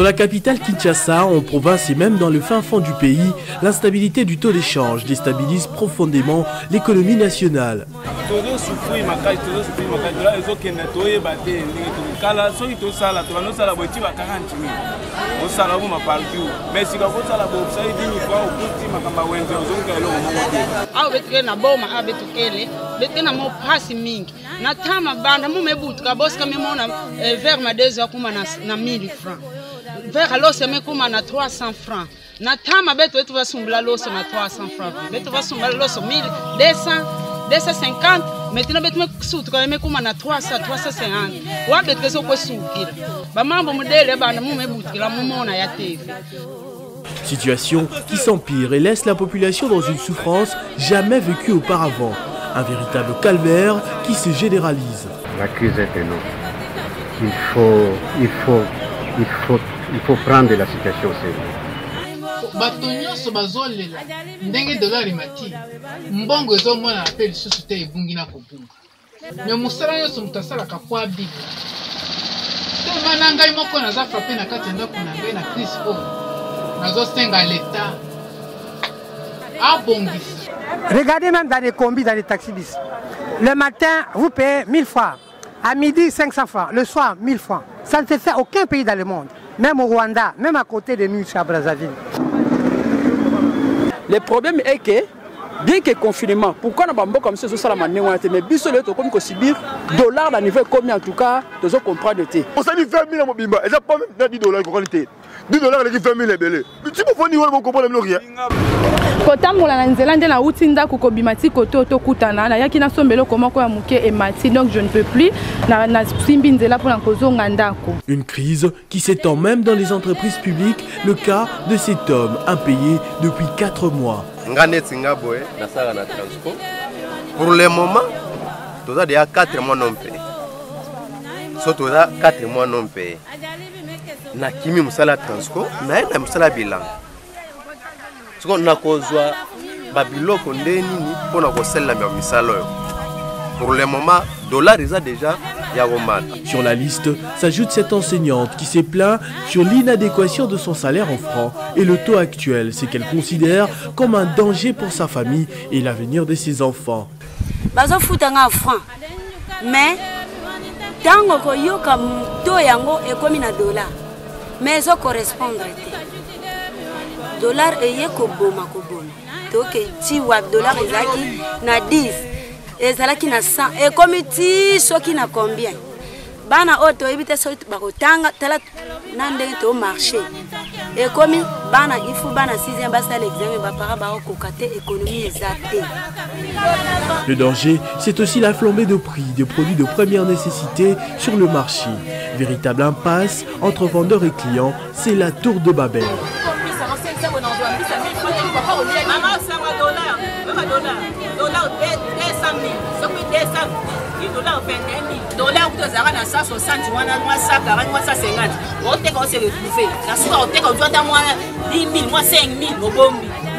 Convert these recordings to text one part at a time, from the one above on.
Dans la capitale Kinshasa, en province et même dans le fin fond du pays, l'instabilité du taux d'échange déstabilise profondément l'économie nationale. Vers alors c'est même comme à 300 francs. Natama beto tu vas sombra l'os na 300 francs. Beto vas sombra l'os 1200, 250. Maintenant beto sou tu même comme à 300, 350. Wa beto so ko soukira. Ba mambo modele ba na mume butikira mumona ya TV. Situation qui s'empire et laisse la population dans une souffrance jamais vécue auparavant. Un véritable calvaire qui se généralise. La crise est énorme. Il faut prendre la situation sérieuse. Batonyo so bazolela ndenge dollar imati mbongo ezomona pe lisusu te ebungi na kobunga me musala nyonso mutu asalaka po abika te mana ngai moko naza frappe na kati ya ndako na ngai na crise oyo nazosenga leta abongisa. Regardez même dans les combis, dans les taxis bis. Le matin, vous payez 1000 francs. À midi, 500 francs. Le soir, 1000 francs. Ça ne se fait aucun pays dans le monde. Même au Rwanda, même à côté de nous, à Brazzaville. Le problème est que, bien que confinement, pourquoi on n'a pas comme ça, mais biso le comme subir dollar à niveau combien en tout cas, de comprendre. On s'est dit 20 000 à Mobimba, et ça pas même 10 dollars en qualité. 10 dollars, il y a 20 000 belé. Mais tu peux dire qu'on comprend rien. Kotambola na nzela nde na utinda kokobimati koto to kutana na yaki na sombelo komako ya muke et mati, donc je ne peux plus na simbi nzela pour kozonga ndako. Une crise qui s'étend même dans les entreprises publiques, le cas de cet homme impayé depuis 4 mois. Pour le moment, tu as déjà 4 mois non payés. Surtout 4 mois non payés. Na kimi musala transco, na musala bilan. Ce qu'on a causé, Babylone condamné pour la recelle pour le moment, dollar est déjà mal. Sur la liste s'ajoute cette enseignante qui s'est plaint sur l'inadéquation de son salaire en francs et le taux actuel, c'est qu'elle considère comme un danger pour sa famille et l'avenir de ses enfants. Bazo futanga francs, mais tango ko yoka to yango e komi na dollar, mais zo correspondre. Dollar eye koboma. Donc ti wa dollar ezaki na 10 ezalaki na 100 et comme ti soki na combien bana auto ebite so bakotanga tala na ndenge to marché et comme bana ifu bana 6e basa l'examen ba para ba kokate économie ezate. Le danger, c'est aussi la flambée de prix des produits de première nécessité sur le marché. Véritable impasse entre vendeurs et clients, c'est la tour de Babel.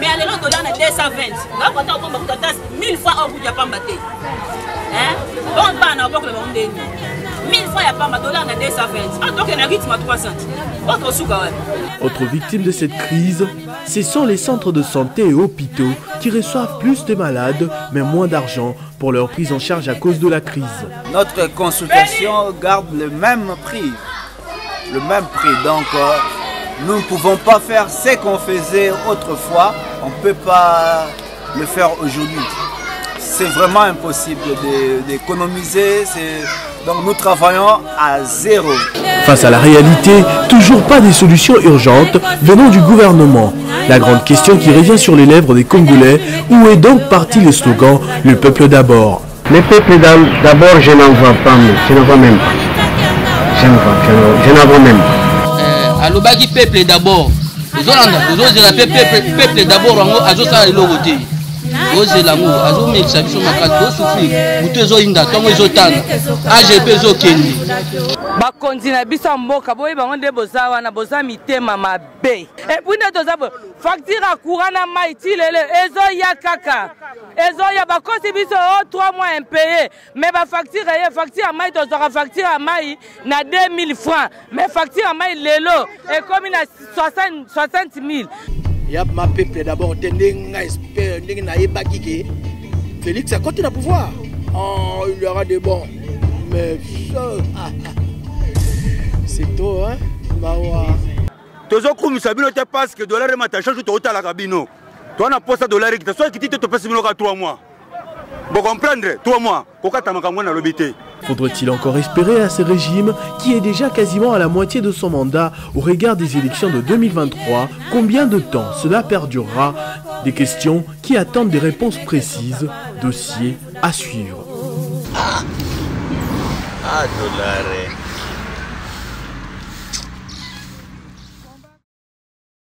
Mais à l'époque, dollar est 220. Quand on 1000 fois au bout de la pamba. Hein? On va en avoir le monde. 1000 fois il n'y a pas de dollar est 220. Donc il y a un rythme à 300. Autre victime de cette crise, ce sont les centres de santé et hôpitaux qui reçoivent plus de malades mais moins d'argent pour leur prise en charge à cause de la crise. Notre consultation garde le même prix. Donc nous ne pouvons pas faire ce qu'on faisait autrefois. On ne peut pas le faire aujourd'hui. C'est vraiment impossible d'économiser. Donc nous travaillons à zéro. Face à la réalité, toujours pas des solutions urgentes venant du gouvernement. La grande question qui revient sur les lèvres des Congolais, où est donc parti le slogan « Le peuple d'abord ». Le peuple d'abord, je n'en vois pas, je n'en vois même pas. Je n'en vois même pas. Alobaki peuple d'abord. Peuple d'abord, azosala eloko te. Ozelango, azomekisa biso makasi, osufri, butu ezoyinda, ntongo ezotana, AGP ezokende. bakonzi na biso mboka boye bango nde boza wana boza mitema mabe epuis nde toza boye facture ya courant na mai ti lelo ezoya kaka ezoya bakosi biso 3 mois impayé mais bafacture ye facture ya mai tozwaka facture ya mai na 2000 francs mais facture ya mai lelo ekomi na 60 000. Ya ma peuple d'abord ndenge espère ndenge na yebaki ke Félix a continué à pouvoir. Oh, il y aura des bons. Mais c'est tôt, hein? Mawa. Tozo koumi sabino te parce que dollar mata change to la cabino. Toi na poste dollar qui te soit qui te passe 3 mois. Bon comprendre 3 mois. Kokata makamwa na lobité. Faudrait-il encore espérer à ce régime qui est déjà quasiment à la moitié de son mandat au regard des élections de 2023? Combien de temps cela perdurera? Des questions qui attendent des réponses précises. Dossier à suivre. Dollar.